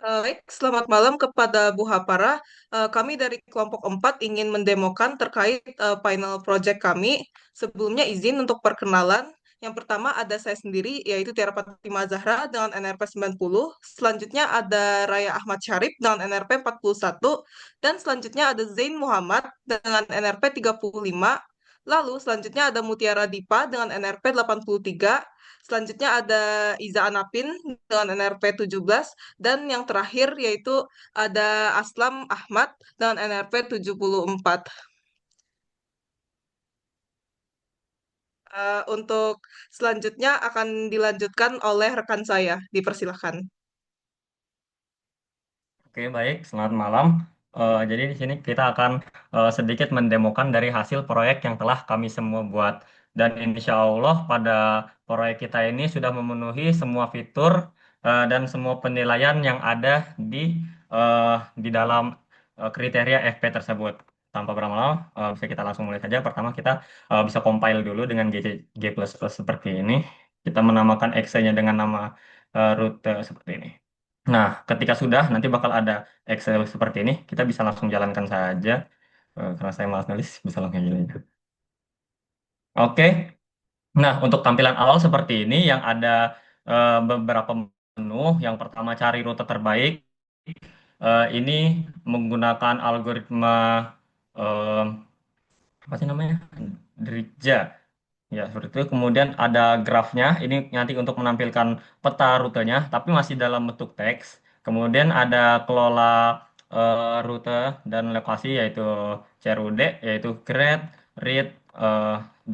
Baik, selamat malam kepada Bu Hapara. Kami dari kelompok 4 ingin mendemokan terkait final project kami. Sebelumnya izin untuk perkenalan. Yang pertama ada saya sendiri, yaitu Tiara Fatimah Zahra dengan NRP 90. Selanjutnya ada Raya Ahmad Syarif dengan NRP 41. Dan selanjutnya ada Zain Muhammad dengan NRP 35. Lalu selanjutnya ada Mutiara Dipa dengan NRP 83. Selanjutnya ada Iza Anapin dengan NRP 17. Dan yang terakhir yaitu ada Aslam Ahmad dengan NRP 74. Untuk selanjutnya akan dilanjutkan oleh rekan saya. Dipersilahkan. Oke, baik. Selamat malam. Jadi di sini kita akan sedikit mendemokan dari hasil proyek yang telah kami semua buat. Dan insya Allah pada proyek kita ini sudah memenuhi semua fitur dan semua penilaian yang ada eh, di dalam kriteria FP tersebut. Tanpa berlama-lama, bisa kita langsung mulai saja. Pertama kita bisa compile dulu dengan G++ seperti ini. Kita menamakan exe-nya dengan nama rute seperti ini. Nah, ketika sudah, nanti bakal ada Excel seperti ini. Kita bisa langsung jalankan saja. Karena saya malas nulis, bisa langsung jalan. Oke. Nah, untuk tampilan awal seperti ini, yang ada beberapa menu. Yang pertama, cari rute terbaik. Ini menggunakan algoritma eh, apa sih namanya? Drija. Ya, seperti itu. Kemudian ada grafnya. Ini nanti untuk menampilkan peta rutenya, tapi masih dalam bentuk teks. Kemudian ada kelola rute dan lokasi, yaitu CRUD, yaitu create, read,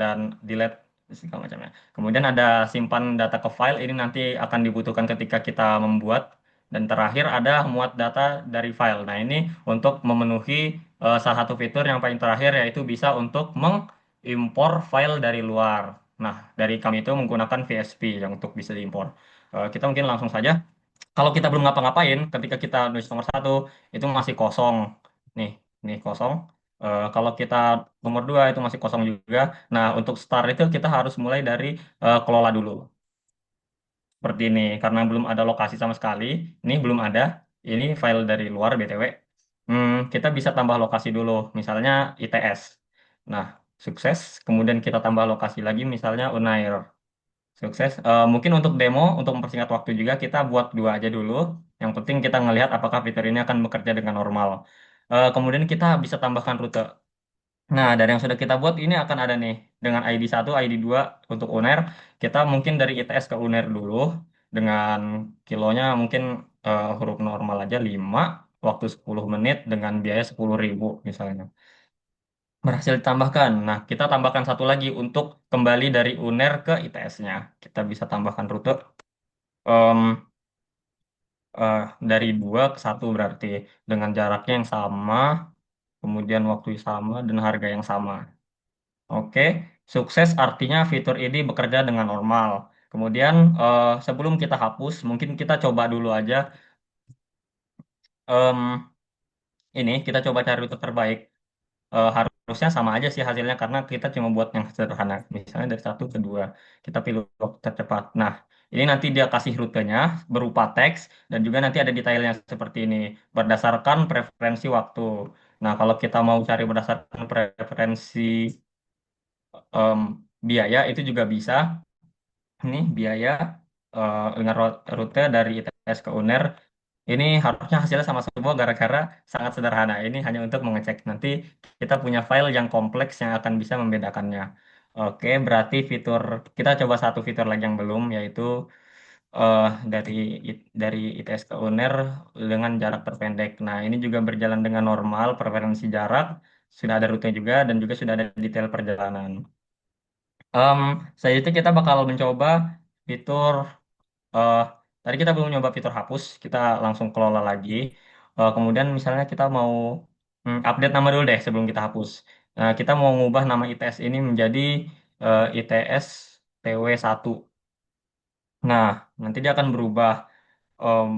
dan delete, segala macamnya. Kemudian ada simpan data ke file. Ini nanti akan dibutuhkan ketika kita membuat. Dan terakhir ada muat data dari file. Nah, ini untuk memenuhi salah satu fitur yang paling terakhir, yaitu bisa untuk impor file dari luar. Nah, dari kami itu menggunakan VSP yang untuk bisa diimpor. Kita mungkin langsung saja. Kalau kita belum ngapa-ngapain, ketika kita nulis nomor satu, itu masih kosong. Nih, nih kosong. Kalau kita nomor dua itu masih kosong juga. Nah, untuk start itu kita harus mulai dari kelola dulu. Seperti ini, karena belum ada lokasi sama sekali. Ini belum ada. Ini file dari luar, BTW. Kita bisa tambah lokasi dulu, misalnya ITS. Nah, sukses. Kemudian kita tambah lokasi lagi, misalnya Unair. Sukses. Mungkin untuk demo, untuk mempersingkat waktu juga, kita buat dua aja dulu. Yang penting kita ngelihat apakah fitur ini akan bekerja dengan normal. Kemudian kita bisa tambahkan rute. Nah, dari yang sudah kita buat ini akan ada nih dengan ID 1, ID 2 untuk UNER. Kita mungkin dari ITS ke UNER dulu dengan kilonya mungkin huruf normal aja 5, waktu 10 menit dengan biaya 10.000 misalnya. Berhasil ditambahkan. Nah, kita tambahkan satu lagi untuk kembali dari UNER ke ITS-nya. Kita bisa tambahkan rute em, eh, dari 2 ke 1 berarti dengan jaraknya yang sama, kemudian waktu yang sama dan harga yang sama. Oke, sukses artinya fitur ini bekerja dengan normal. Kemudian sebelum kita hapus, mungkin kita coba dulu aja. em, ini kita coba cari rute terbaik. Harusnya sama aja sih hasilnya karena kita cuma buat yang sederhana. Misalnya dari satu ke dua, kita pilih waktu tercepat. Nah, ini nanti dia kasih rutenya berupa teks dan juga nanti ada detailnya seperti ini berdasarkan preferensi waktu. Nah, kalau kita mau cari berdasarkan preferensi em, biaya itu juga bisa. Ini biaya dengan rute dari ITS ke UNER. Ini harusnya hasilnya sama semua gara-gara sangat sederhana. Ini hanya untuk mengecek. Nanti kita punya file yang kompleks yang akan bisa membedakannya. Oke, berarti fitur kita coba satu fitur lagi yang belum, yaitu eh, dari dari ITS ke UNER dengan jarak terpendek. Nah, ini juga berjalan dengan normal, preferensi jarak, sudah ada rute juga dan juga sudah ada detail perjalanan. Em, Selanjutnya itu kita bakal mencoba fitur eh tadi kita belum nyoba fitur hapus, kita langsung kelola lagi. Kemudian misalnya kita mau update nama dulu deh sebelum kita hapus. Nah, kita mau ngubah nama ITS ini menjadi ITS TW1. Nah, nanti dia akan berubah. Em,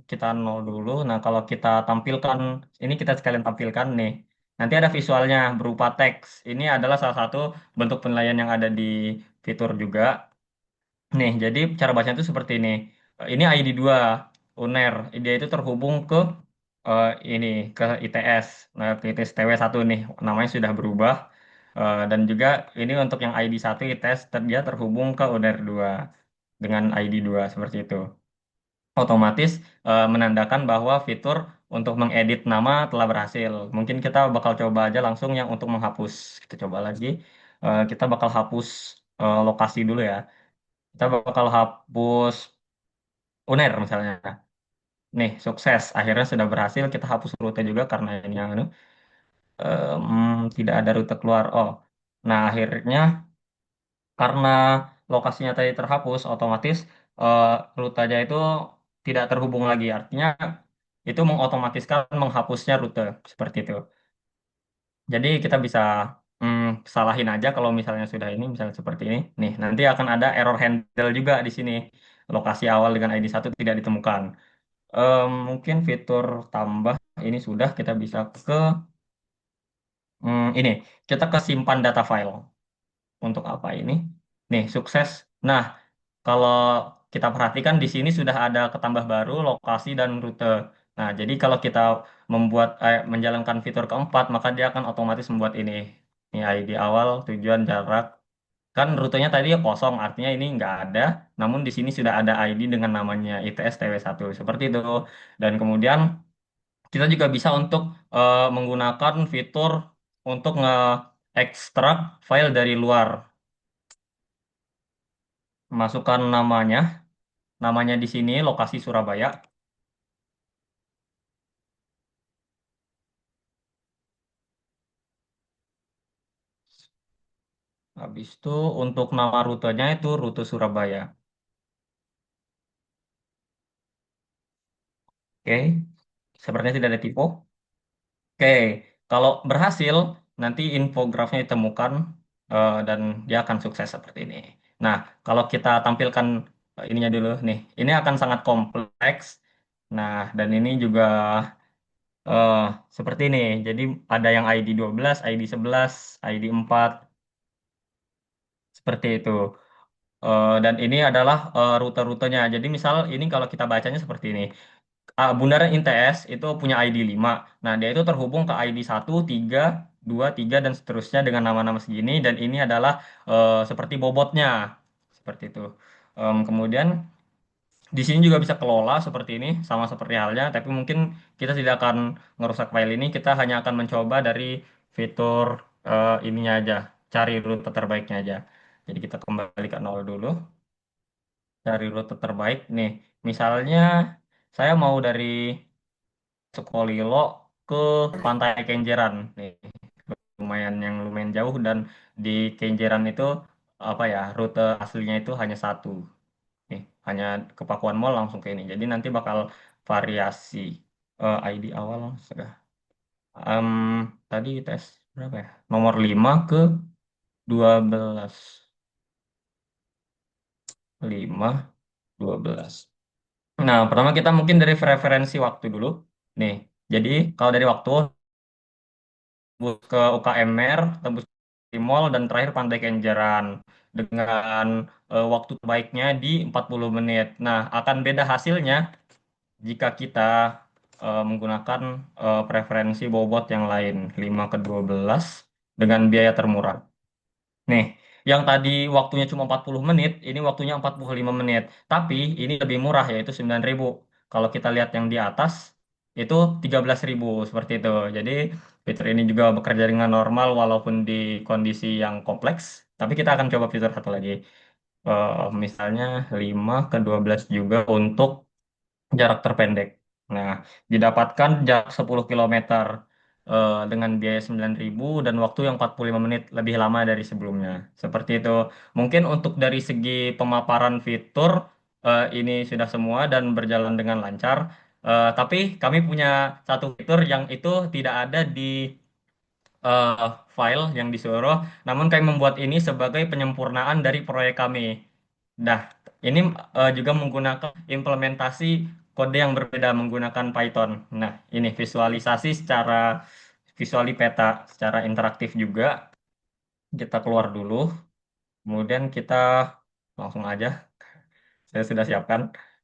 kita nol dulu. Nah, kalau kita tampilkan, ini kita sekalian tampilkan nih. Nanti ada visualnya berupa teks. Ini adalah salah satu bentuk penilaian yang ada di fitur juga. Nih, jadi cara bacanya itu seperti ini. Ini ID 2. UNER. Dia itu terhubung ke ini ke ITS. Nah, ke ITS TW1 nih, namanya sudah berubah. Dan juga ini untuk yang ID 1 ITS dia terhubung ke UNER 2 dengan ID 2 seperti itu. Otomatis menandakan bahwa fitur untuk mengedit nama telah berhasil. Mungkin kita bakal coba aja langsung yang untuk menghapus. Kita coba lagi. Kita bakal hapus lokasi dulu ya. Kita bakal hapus UNER misalnya. Nih, sukses. Akhirnya sudah berhasil. Kita hapus rute juga karena ini yang tidak ada rute keluar. Oh, nah akhirnya karena lokasinya tadi terhapus, otomatis eh, rutenya itu tidak terhubung lagi. Artinya itu mengotomatiskan menghapusnya rute seperti itu. Jadi kita bisa salahin aja kalau misalnya sudah ini, misalnya seperti ini. Nih, nanti akan ada error handle juga di sini. Lokasi awal dengan ID 1 tidak ditemukan. Mungkin fitur tambah ini sudah kita bisa ke ini. Kita ke simpan data file. Untuk apa ini? Nih, sukses. Nah, kalau kita perhatikan di sini sudah ada ketambah baru lokasi dan rute. Nah, jadi kalau kita menjalankan fitur keempat, maka dia akan otomatis membuat ini. Ini ID awal, tujuan, jarak. Kan rutenya tadi kosong, artinya ini nggak ada. Namun di sini sudah ada ID dengan namanya ITS TW1. Seperti itu. Dan kemudian kita juga bisa untuk menggunakan fitur untuk nge-ekstrak file dari luar. Masukkan namanya di sini lokasi Surabaya. Habis itu untuk nama rutenya itu rute Surabaya. Oke, sepertinya tidak ada typo. Oke, kalau berhasil nanti infografnya ditemukan dan dia akan sukses seperti ini. Nah, kalau kita tampilkan ininya dulu nih, ini akan sangat kompleks. Nah, dan ini juga eh, seperti ini. Jadi ada yang ID 12, ID 11, ID 4 seperti itu. Dan ini adalah rute-rutenya. Jadi misal ini kalau kita bacanya seperti ini. Bundaran ITS itu punya ID 5. Nah, dia itu terhubung ke ID 1, 3, 2, 3, dan seterusnya dengan nama-nama segini. Dan ini adalah seperti bobotnya. Seperti itu. Kemudian di sini juga bisa kelola seperti ini, sama seperti halnya. Tapi mungkin kita tidak akan ngerusak file ini. Kita hanya akan mencoba dari fitur ininya aja. Cari rute terbaiknya aja. Jadi kita kembali ke nol dulu. Cari rute terbaik. Nih, misalnya saya mau dari Sukolilo ke Pantai Kenjeran. Nih, lumayan jauh dan di Kenjeran itu apa ya, rute aslinya itu hanya satu. Nih, hanya ke Pakuan Mall langsung ke ini. Jadi nanti bakal variasi ID awal sudah. Em, tadi tes berapa ya? Nomor 5 ke 12. 5, 12. Nah, pertama kita mungkin dari referensi waktu dulu. Nih, jadi kalau dari waktu tembus ke UKMR, tembus di mall, dan terakhir Pantai Kenjeran dengan waktu terbaiknya di 40 menit. Nah, akan beda hasilnya jika kita menggunakan preferensi bobot yang lain, 5 ke 12 dengan biaya termurah. Nih, yang tadi waktunya cuma 40 menit, ini waktunya 45 menit. Tapi ini lebih murah yaitu 9.000. Kalau kita lihat yang di atas itu 13.000 seperti itu. Jadi fitur ini juga bekerja dengan normal walaupun di kondisi yang kompleks. Tapi kita akan coba fitur satu lagi. Misalnya 5 ke 12 juga untuk jarak terpendek. Nah, didapatkan jarak 10 kilometer dengan biaya 9.000 dan waktu yang 45 menit lebih lama dari sebelumnya. Seperti itu. Mungkin untuk dari segi pemaparan fitur ini sudah semua dan berjalan dengan lancar. Tapi kami punya satu fitur yang itu tidak ada di eh, file yang disuruh, namun kami membuat ini sebagai penyempurnaan dari proyek kami. Nah, ini juga menggunakan implementasi kode yang berbeda menggunakan Python. Nah, ini visualisasi secara visuali peta, secara interaktif juga. Kita keluar dulu, kemudian kita langsung aja. Saya sudah siapkan.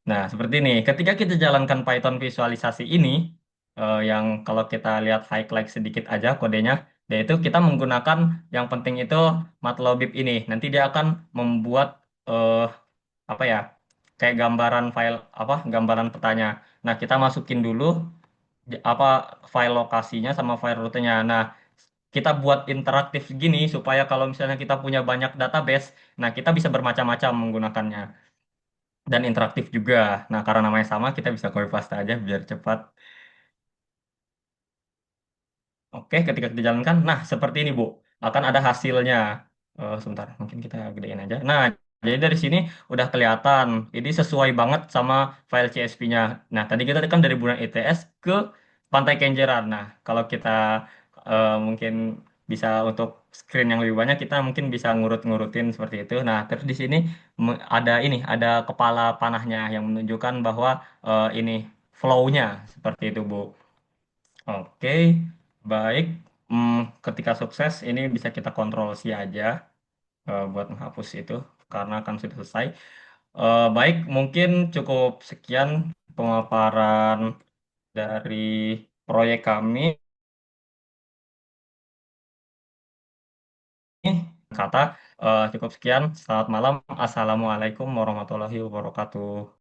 Nah, seperti ini. Ketika kita jalankan Python visualisasi ini, yang kalau kita lihat highlight sedikit aja kodenya, yaitu kita menggunakan yang penting itu Matplotlib ini. Nanti dia akan membuat eh, apa ya, kayak gambaran file apa, gambaran petanya. Nah, kita masukin dulu apa file lokasinya sama file rutenya. Nah, kita buat interaktif gini supaya kalau misalnya kita punya banyak database, nah kita bisa bermacam-macam menggunakannya dan interaktif juga. Nah, karena namanya sama, kita bisa copy paste aja biar cepat. Oke, ketika dijalankan, nah seperti ini Bu, akan ada hasilnya. Sebentar, mungkin kita gedein aja. Nah, jadi dari sini udah kelihatan, ini sesuai banget sama file CSV-nya. Nah, tadi kita kan dari Bulan ITS ke Pantai Kenjeran. Nah, kalau kita mungkin bisa untuk screen yang lebih banyak, kita mungkin bisa ngurut-ngurutin seperti itu. Nah, terus di sini ada ini, ada kepala panahnya yang menunjukkan bahwa ini flow-nya seperti itu Bu. Oke, baik. Ketika sukses, ini bisa kita kontrol C aja buat menghapus itu karena kan sudah selesai. Baik, mungkin cukup sekian pemaparan dari proyek kami. Kata cukup sekian. Selamat malam. Assalamualaikum warahmatullahi wabarakatuh.